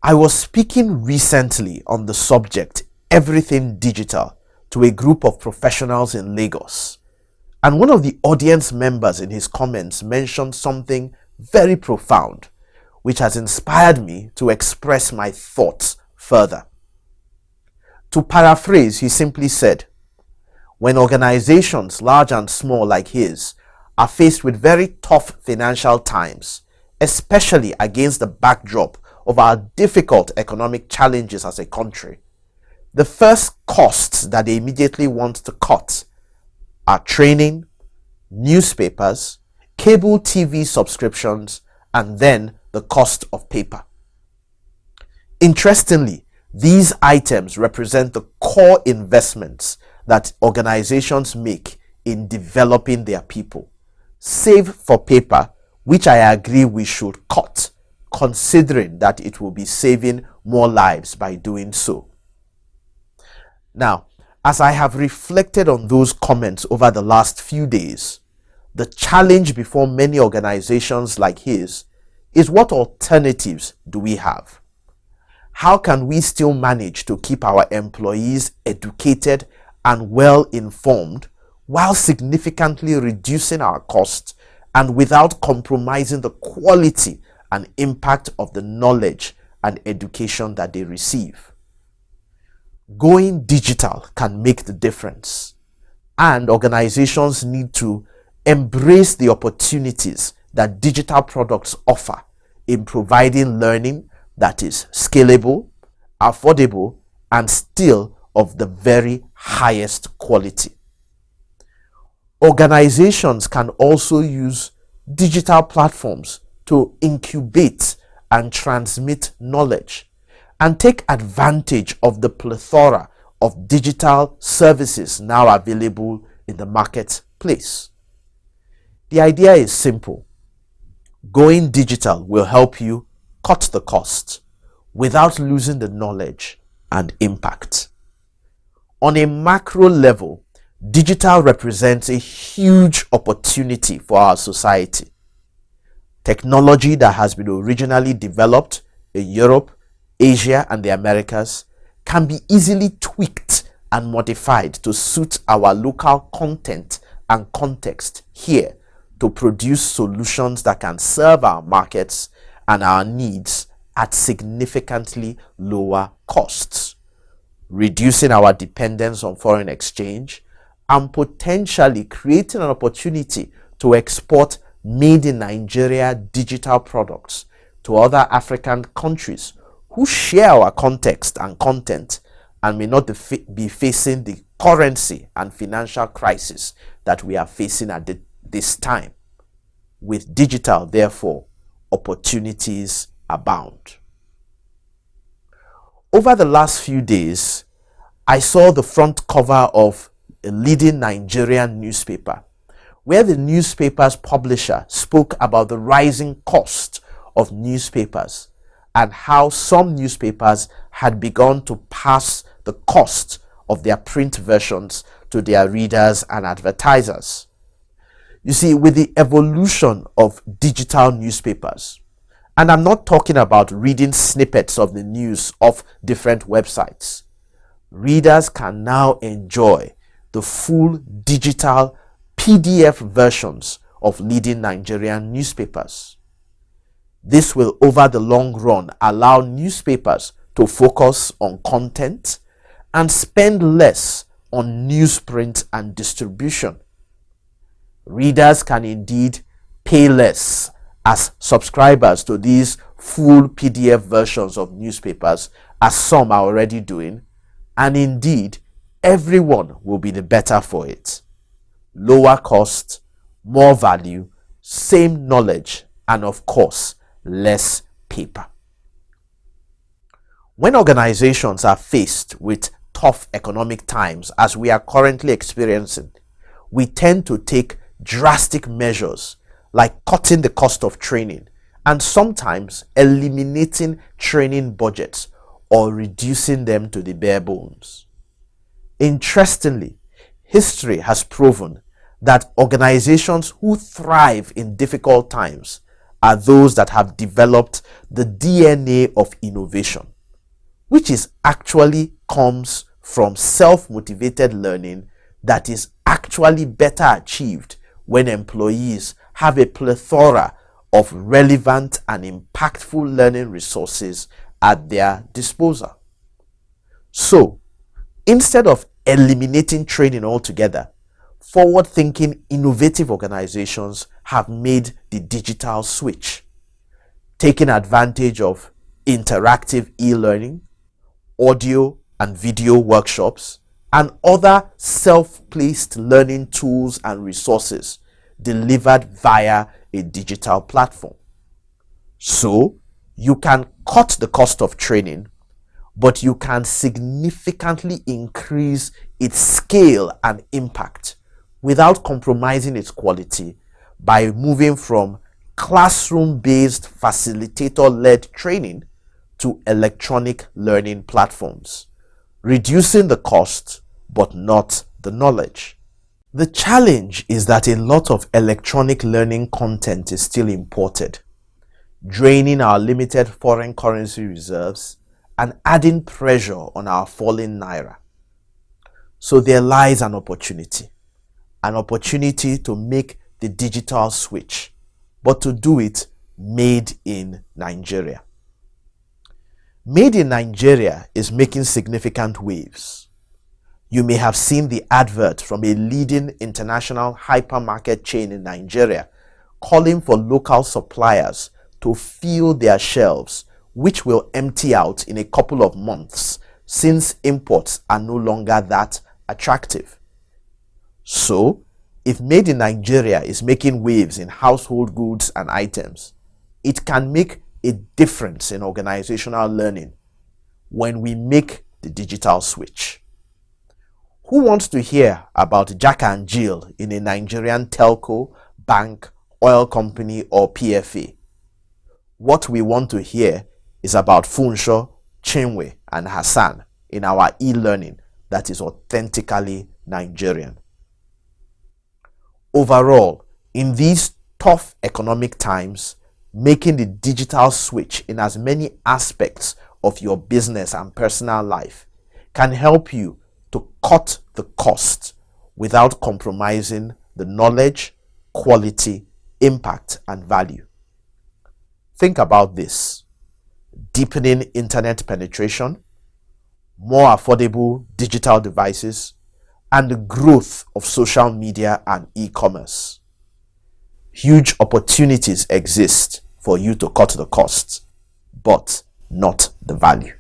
I was speaking recently on the subject everything digital to a group of professionals in Lagos, and one of the audience members in his comments mentioned something very profound, which has inspired me to express my thoughts further. To paraphrase, he simply said, when organizations large and small like his are faced with very tough financial times, especially against the backdrop of our difficult economic challenges as a country, the first costs that they immediately want to cut are training, newspapers, cable TV subscriptions, and then the cost of paper. Interestingly, these items represent the core investments that organizations make in developing their people, save for paper, which I agree we should cut, considering that it will be saving more lives by doing so. Now, as I have reflected on those comments over the last few days, the challenge before many organizations like his is, what alternatives do we have? How can we still manage to keep our employees educated and well informed while significantly reducing our costs and without compromising the quality and impact of the knowledge and education that they receive? Going digital can make the difference, and organizations need to embrace the opportunities that digital products offer in providing learning that is scalable, affordable, and still of the very highest quality. Organizations can also use digital platforms to incubate and transmit knowledge and take advantage of the plethora of digital services now available in the marketplace. The idea is simple. Going digital will help you cut the cost without losing the knowledge and impact. On a macro level, digital represents a huge opportunity for our society. Technology that has been originally developed in Europe, Asia, and the Americas can be easily tweaked and modified to suit our local content and context here to produce solutions that can serve our markets and our needs at significantly lower costs, reducing our dependence on foreign exchange and potentially creating an opportunity to export made in Nigeria digital products to other African countries who share our context and content and may not be facing the currency and financial crisis that we are facing at this time. With digital, therefore, opportunities abound. Over the last few days, I saw the front cover of a leading Nigerian newspaper, where the newspaper's publisher spoke about the rising cost of newspapers and how some newspapers had begun to pass the cost of their print versions to their readers and advertisers. You see, with the evolution of digital newspapers, and I'm not talking about reading snippets of the news off different websites, readers can now enjoy the full digital PDF versions of leading Nigerian newspapers. This will, over the long run, allow newspapers to focus on content and spend less on newsprint and distribution. Readers can indeed pay less as subscribers to these full PDF versions of newspapers, as some are already doing, and indeed everyone will be the better for it. Lower cost, more value, same knowledge, and of course, less paper. When organizations are faced with tough economic times, as we are currently experiencing, we tend to take drastic measures like cutting the cost of training and sometimes eliminating training budgets or reducing them to the bare bones. Interestingly, history has proven that organizations who thrive in difficult times are those that have developed the DNA of innovation, which is actually comes from self-motivated learning that is actually better achieved when employees have a plethora of relevant and impactful learning resources at their disposal. So, instead of eliminating training altogether, forward-thinking, innovative organizations have made the digital switch, taking advantage of interactive e-learning, audio and video workshops, and other self-paced learning tools and resources delivered via a digital platform. So, you can cut the cost of training, but you can significantly increase its scale and impact without compromising its quality by moving from classroom-based facilitator-led training to electronic learning platforms, reducing the cost but not the knowledge. The challenge is that a lot of electronic learning content is still imported, draining our limited foreign currency reserves and adding pressure on our falling naira. So there lies an opportunity to make the digital switch, but to do it made in Nigeria. Made in Nigeria is making significant waves. You may have seen the advert from a leading international hypermarket chain in Nigeria calling for local suppliers to fill their shelves, which will empty out in a couple of months since imports are no longer that attractive. So, if Made in Nigeria is making waves in household goods and items, it can make a difference in organizational learning when we make the digital switch. Who wants to hear about Jack and Jill in a Nigerian telco, bank, oil company, or PFA? What we want to hear is about Funsho, Chinwe, and Hassan in our e-learning that is authentically Nigerian. Overall, in these tough economic times, making the digital switch in as many aspects of your business and personal life can help you to cut the cost without compromising the knowledge, quality, impact, and value. Think about this: deepening internet penetration, more affordable digital devices, and the growth of social media and e-commerce. Huge opportunities exist for you to cut the costs, but not the value.